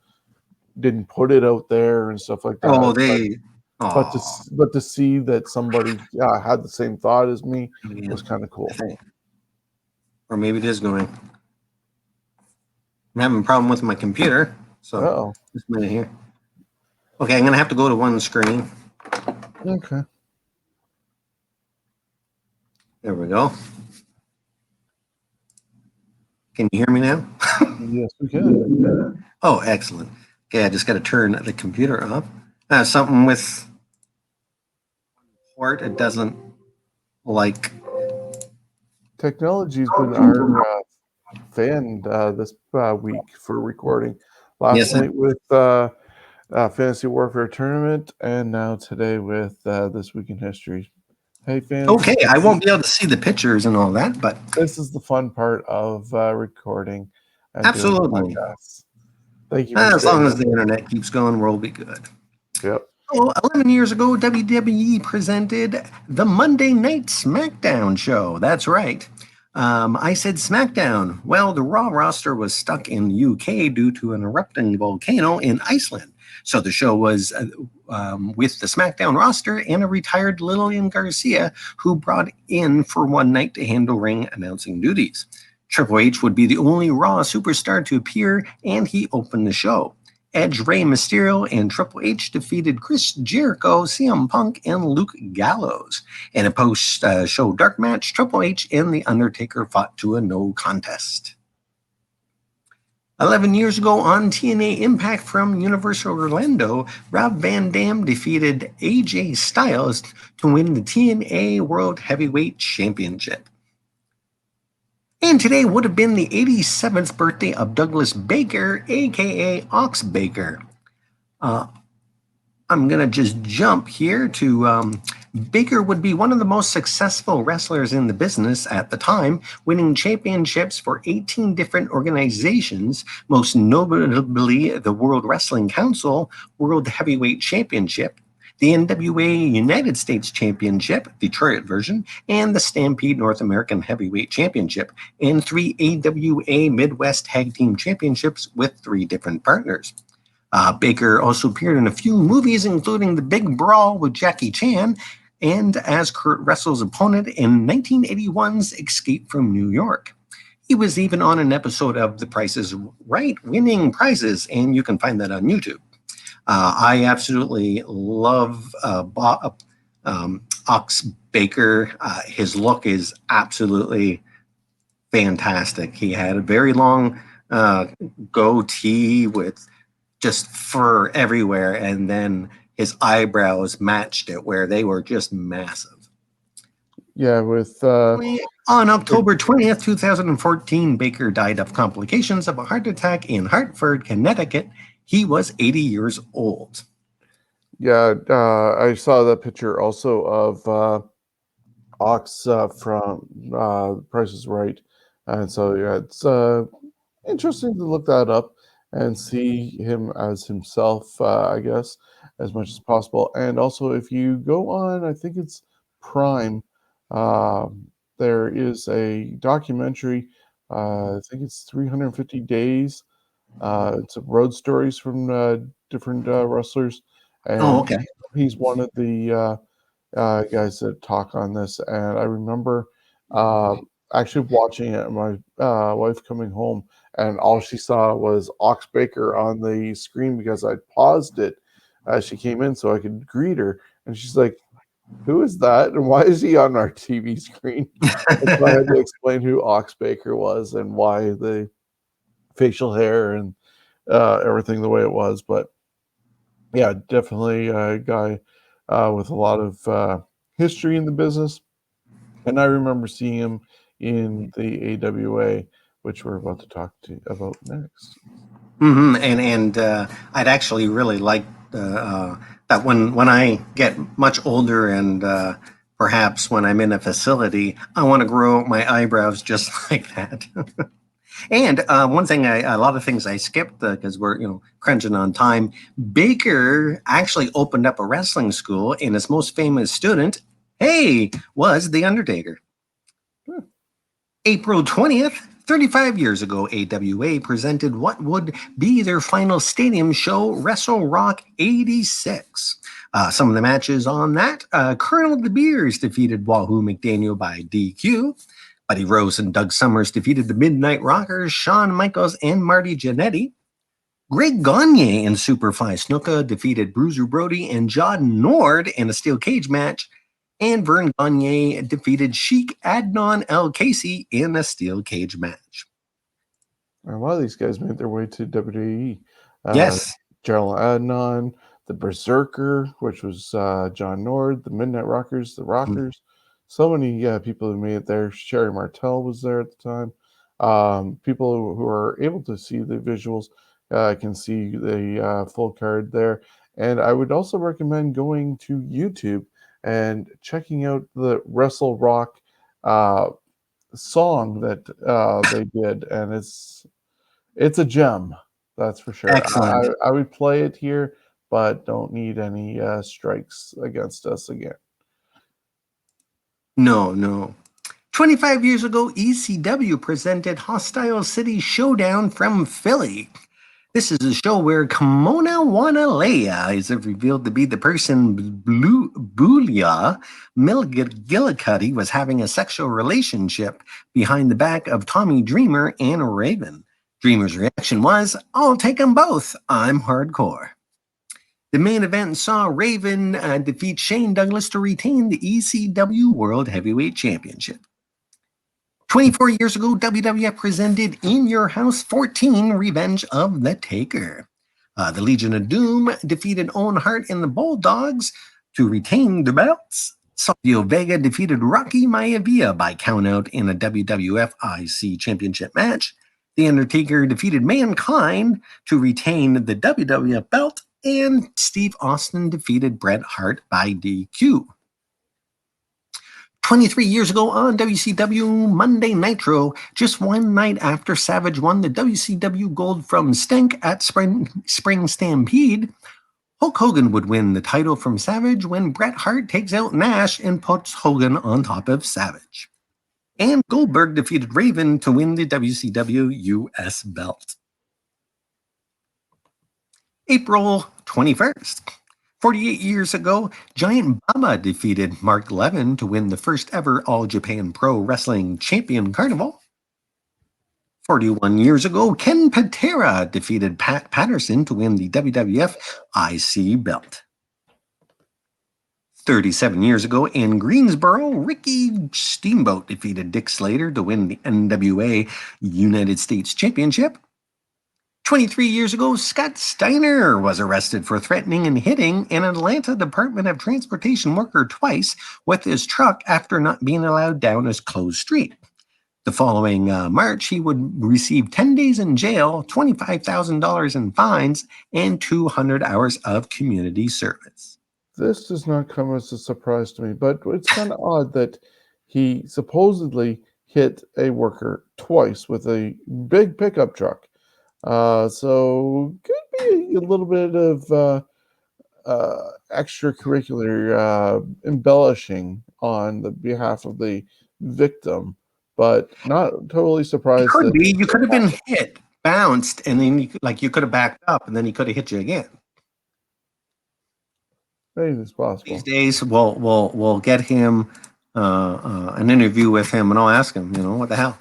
didn't put it out there and stuff like that. But to see that somebody had the same thought as me was kind of cool. Or maybe it is going. I'm having a problem with my computer, so just a minute here. Okay, I'm gonna have to go to one screen. Okay. There we go. Can you hear me now? Yes, we can. Oh, excellent. Okay, I just got to turn the computer off. Something with port, it doesn't like. Technology's been our fan this week for recording. Last night with Fantasy Warfare Tournament, and now today with This Week in History. Hey, fans, Okay, I won't be able to see the pictures and all that, but this is the fun part of recording and doing absolutely. podcasts. Thank you for As staying long as with the us. internet keeps going, we'll be good. Yep. Oh, 11 years ago, WWE presented the Monday Night SmackDown show. That's right. I said SmackDown. Well, the Raw roster was stuck in the UK due to an erupting volcano in Iceland. So the show was with the SmackDown roster and a retired Lillian Garcia, who brought in for one night to handle ring announcing duties. Triple H would be the only Raw superstar to appear, and he opened the show. Edge, Rey Mysterio, and Triple H defeated Chris Jericho, CM Punk, and Luke Gallows. In a post-show dark match, Triple H and The Undertaker fought to a no contest. 11 years ago on TNA Impact from Universal Orlando, Rob Van Dam defeated AJ Styles to win the TNA World Heavyweight Championship. And today would have been the 87th birthday of Douglas Baker, aka Ox Baker. I'm going to just jump here to Baker would be one of the most successful wrestlers in the business at the time, winning championships for 18 different organizations, most notably the World Wrestling Council World Heavyweight Championship, the NWA United States Championship, Detroit version, and the Stampede North American Heavyweight Championship, and 3 AWA Midwest Tag Team Championships with 3 different partners. Baker also appeared in a few movies, including The Big Brawl with Jackie Chan and as Kurt Russell's opponent in 1981's Escape from New York. He was even on an episode of The Price is Right, winning prizes, and you can find that on YouTube. I absolutely love Ox Baker. His look is absolutely fantastic. He had a very long goatee with just fur everywhere, and then his eyebrows matched it where they were just massive. Yeah, with On October 20th, 2014, Baker died of complications of a heart attack in Hartford, Connecticut. He was 80 years old. yeah, I saw that picture also of Ox from Price is Right, and so yeah, it's interesting to look that up and see him as himself, I guess, as much as possible. And also, if you go on, I think it's Prime, there is a documentary. I think it's 350 Days. It's road stories from different wrestlers, Oh, and okay. he's one of the guys that talk on this. And I remember actually watching it, my wife coming home, and all she saw was Ox Baker on the screen because I paused it as she came in so I could greet her. And she's like, "Who is that? And why is he on our TV screen?" And so I had to explain who Ox Baker was and why the facial hair and everything the way it was. But yeah, definitely a guy with a lot of history in the business. And I remember seeing him in the AWA, which we're about to talk to about next. Mm-hmm. And I'd actually really like that when I get much older and perhaps when I'm in a facility, I want to grow my eyebrows just like that. And one thing, a lot of things I skipped because we're crunching on time. Baker actually opened up a wrestling school, and his most famous student, hey, was the Undertaker. April 20th, 35 years ago, AWA presented what would be their final stadium show, Wrestle Rock 86. Some of the matches on that, Colonel De Beers defeated Wahoo McDaniel by DQ. Buddy Rose and Doug Summers defeated the Midnight Rockers, Shawn Michaels and Marty Jannetty. Greg Gagne and Superfly Snuka defeated Bruiser Brody and John Nord in a steel cage match. And Vern Gagne defeated Sheik Adnan El Casey in a steel cage match. A lot of these guys made their way to WWE. Yes. Gerald Adnan, the Berserker, which was John Nord, the Midnight Rockers, the Rockers. So many people who made it there. Sherry Martel was there at the time. People who are able to see the visuals can see the full card there. And I would also recommend going to YouTube and checking out the Wrestle Rock song that they did, and it's a gem, that's for sure. Excellent. I would play it here, but don't need any strikes against us again. No. 25 years ago, ECW presented Hostile City Showdown from Philly. This is a show where Kimona Wanalea is revealed to be the person Boolia McGillicuddy was having a sexual relationship behind the back of Tommy Dreamer and Raven. Dreamer's reaction was, "I'll take them both. I'm hardcore." The main event saw Raven defeat Shane Douglas to retain the ECW World Heavyweight Championship. 24 years ago, WWF presented In Your House 14, Revenge of the Taker. The Legion of Doom defeated Owen Hart and the Bulldogs to retain the belts. Savio Vega defeated Rocky Maivia by countout in a WWF IC Championship match. The Undertaker defeated Mankind to retain the WWF belt, and Steve Austin defeated Bret Hart by DQ. 23 years ago on WCW Monday Nitro, just one night after Savage won the WCW Gold from Stank at Spring Stampede, Hulk Hogan would win the title from Savage when Bret Hart takes out Nash and puts Hogan on top of Savage. And Goldberg defeated Raven to win the WCW US belt. April 21st. 48 years ago, Giant Baba defeated Mark Levin to win the first ever All Japan Pro Wrestling Champion Carnival. 41 years ago, Ken Patera defeated Pat Patterson to win the WWF IC belt. 37 years ago in Greensboro, Ricky Steamboat defeated Dick Slater to win the NWA United States Championship. 23 years ago, Scott Steiner was arrested for threatening and hitting an Atlanta Department of Transportation worker twice with his truck after not being allowed down a closed street. The following March, he would receive 10 days in jail, $25,000 in fines, and 200 hours of community service. This does not come as a surprise to me, but it's kind of odd that he supposedly hit a worker twice with a big pickup truck. So could be a little bit of extracurricular embellishing on the behalf of the victim, but not totally surprised. It could be. You could have been hit, bounced, and then you could have backed up, and then he could have hit you again. Anything's possible. These days, we'll get him an interview with him, and I'll ask him, what the hell.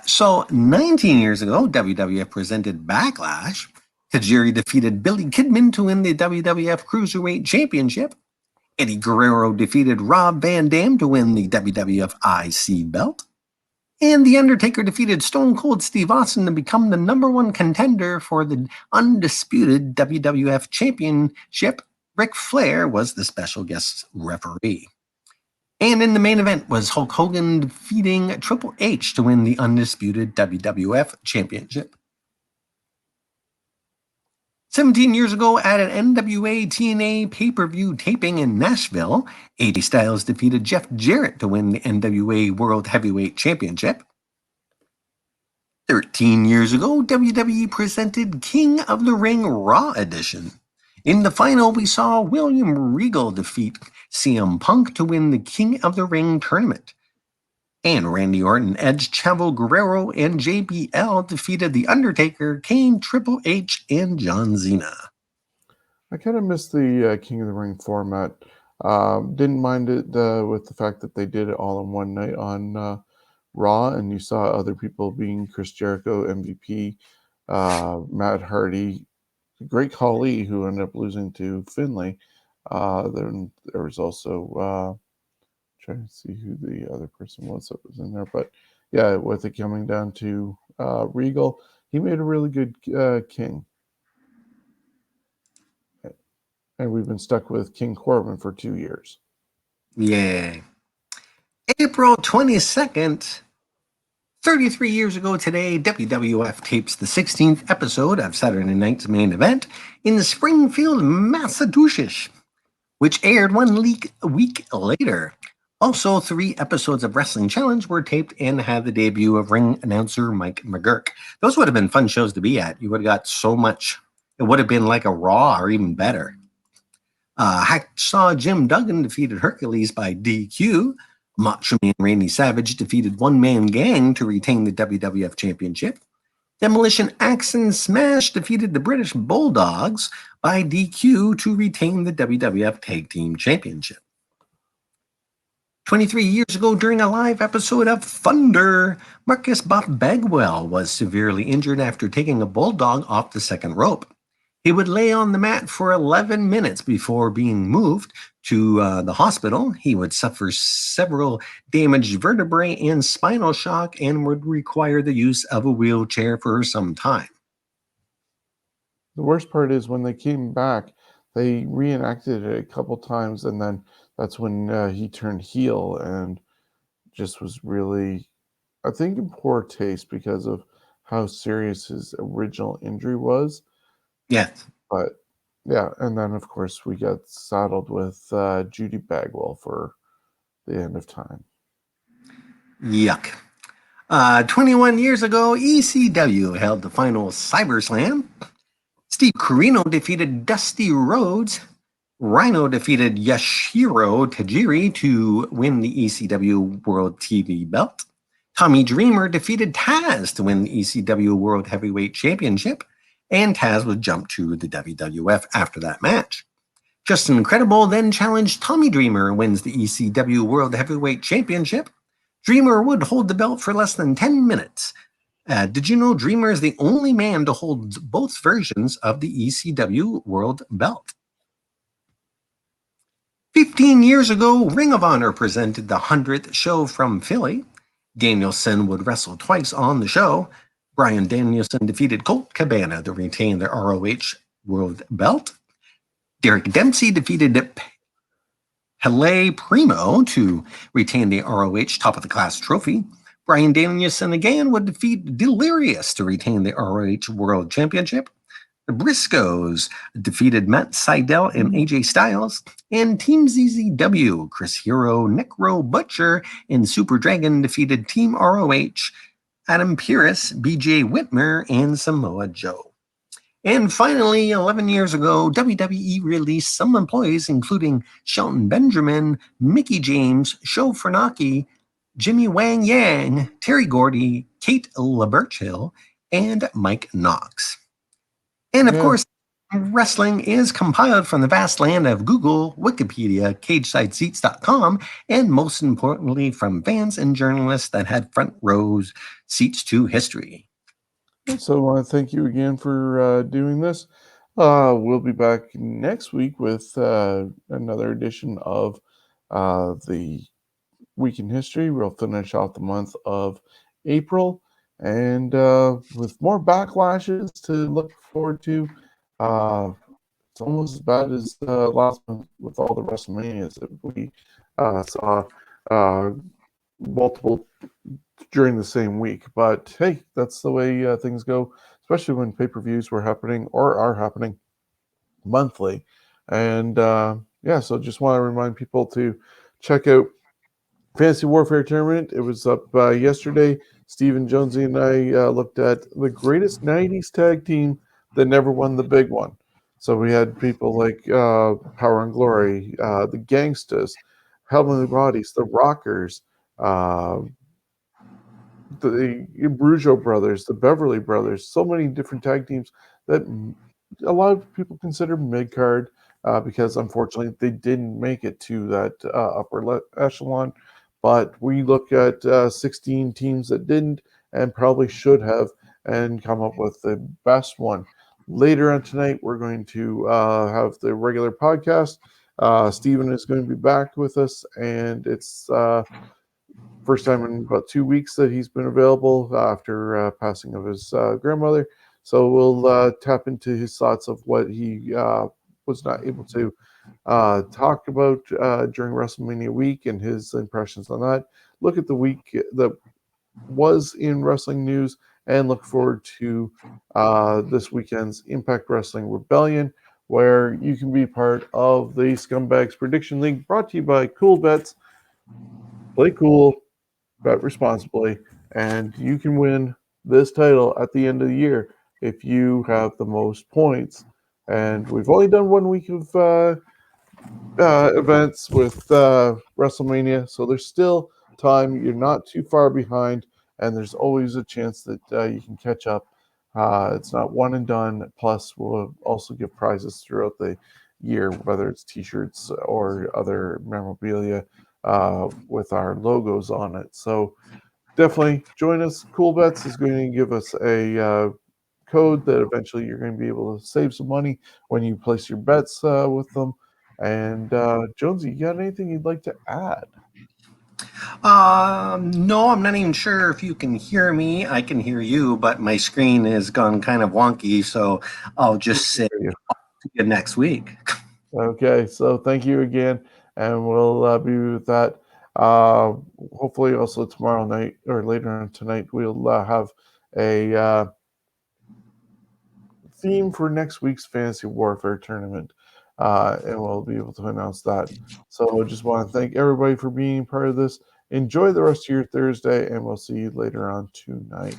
So 19 years ago, WWF presented Backlash. Tajiri defeated Billy Kidman to win the WWF Cruiserweight Championship. Eddie Guerrero defeated Rob Van Dam to win the WWF IC belt. And The Undertaker defeated Stone Cold Steve Austin to become the #1 contender for the undisputed WWF Championship. Ric Flair was the special guest referee. And in the main event was Hulk Hogan defeating Triple H to win the undisputed WWF Championship. 17 years ago at an NWA TNA pay-per-view taping in Nashville, AJ Styles defeated Jeff Jarrett to win the NWA World Heavyweight Championship. 13 years ago, WWE presented King of the Ring Raw Edition. In the final, we saw William Regal defeat CM Punk to win the King of the Ring tournament. And Randy Orton, Edge, Chavo Guerrero, and JBL defeated The Undertaker, Kane, Triple H, and John Cena. I kind of miss the King of the Ring format. Didn't mind it with the fact that they did it all in one night on Raw, and you saw other people being Chris Jericho, MVP, Matt Hardy, Great Khali, who ended up losing to Finlay. Then there was also trying to see who the other person was that was in there, but yeah, with it coming down to Regal, he made a really good King, and we've been stuck with King Corbin for 2 years. Yay! April 22nd. 33 years ago today, WWF tapes the 16th episode of Saturday Night's Main Event in Springfield, Massachusetts. which aired a week later. Also, 3 episodes of Wrestling Challenge were taped and had the debut of ring announcer Mike McGurk. Those would have been fun shows to be at. You would have got so much. It would have been like a Raw or even better. Hacksaw Jim Duggan defeated Hercules by DQ. Macho Man Randy Savage defeated One Man Gang to retain the WWF Championship. Demolition Axe and Smash defeated the British Bulldogs by DQ to retain the WWF Tag Team Championship. 23 years ago, during a live episode of Thunder, Marcus Bob Bagwell was severely injured after taking a bulldog off the second rope. He would lay on the mat for 11 minutes before being moved to the hospital. He would suffer several damaged vertebrae and spinal shock and would require the use of a wheelchair for some time. The worst part is when they came back, they reenacted it a couple times, and then that's when he turned heel and just was really, I think, in poor taste because of how serious his original injury was. Yes. But yeah, and then of course we got saddled with Judy Bagwell for the end of time. Yuck. 21 years ago, ECW held the final CyberSlam. Steve Corino defeated Dusty Rhodes. Rhino defeated Yashiro Tajiri to win the ECW World TV belt. Tommy Dreamer defeated Taz to win the ECW World Heavyweight Championship, and Taz was jumped to the WWF after that match. Justin Credible then challenged Tommy Dreamer and wins the ECW World Heavyweight Championship. Dreamer would hold the belt for less than 10 minutes. Did you know Dreamer is the only man to hold both versions of the ECW World belt? 15 years ago, Ring of Honor presented the 100th show from Philly. Danielson would wrestle twice on the show. Bryan Danielson defeated Colt Cabana to retain the ROH World belt. Derek Dempsey defeated Pele Primo to retain the ROH Top of the Class trophy. Bryan Danielson again would defeat Delirious to retain the ROH World Championship. The Briscoes defeated Matt Sydal and AJ Styles. And Team ZZW, Chris Hero, Necro Butcher, and Super Dragon defeated Team ROH, Adam Pearce, BJ Whitmer, and Samoa Joe. And finally, 11 years ago, WWE released some employees, including Shelton Benjamin, Mickey James, Sho Funaki, Jimmy Wang Yang, Terry Gordy, Kate LaBerchill, and Mike Knox. And of course, wrestling is compiled from the vast land of Google, Wikipedia, CageSideSeats.com, and most importantly, from fans and journalists that had front rows seats to history. So I want to thank you again for doing this. We'll be back next week with another edition of the Week in History. We'll finish off the month of April, and with more backlashes to look forward to. It's almost as bad as last month with all the WrestleManias that we saw multiple during the same week. But hey, that's the way things go, especially when pay-per-views were happening or are happening monthly. And so just want to remind people to check out Fantasy Warfare Tournament. It was up yesterday. Steve and Jonesy and I looked at the greatest 90s tag team that never won the big one. So we had people like Power and Glory, the Gangstas, Heavenly Bodies, the Rockers, the Rougeau brothers, the Beverly brothers, so many different tag teams that a lot of people consider mid-card because unfortunately they didn't make it to that upper echelon. But we look at 16 teams that didn't and probably should have and come up with the best one. Later on tonight, we're going to have the regular podcast. Steven is going to be back with us, and it's first time in about 2 weeks that he's been available after passing of his grandmother. So we'll tap into his thoughts of what he was not able to talk about during WrestleMania week and his impressions on that. Look at the week that was in wrestling news and look forward to this weekend's Impact Wrestling Rebellion, where you can be part of the Scumbags Prediction League, brought to you by Cool Bets. Play cool, bet responsibly, and you can win this title at the end of the year if you have the most points. And we've only done 1 week of events with WrestleMania, so there's still time. You're not too far behind, and there's always a chance that you can catch up. It's not one and done. Plus, we'll also give prizes throughout the year, whether it's T-shirts or other memorabilia with our logos on it. So definitely join us. Cool Bets is going to give us a code that eventually you're going to be able to save some money when you place your bets with them. And Jonesy, you got anything you'd like to add? No, I'm not even sure if you can hear me. I can hear you, but my screen has gone kind of wonky, so I'll just say You. see you next week. Okay, so thank you again, and we'll be with that. Hopefully, also tomorrow night or later on tonight, we'll have a theme for next week's Fantasy Warfare tournament, and we'll be able to announce that. So I just want to thank everybody for being part of this. Enjoy the rest of your Thursday, and we'll see you later on tonight.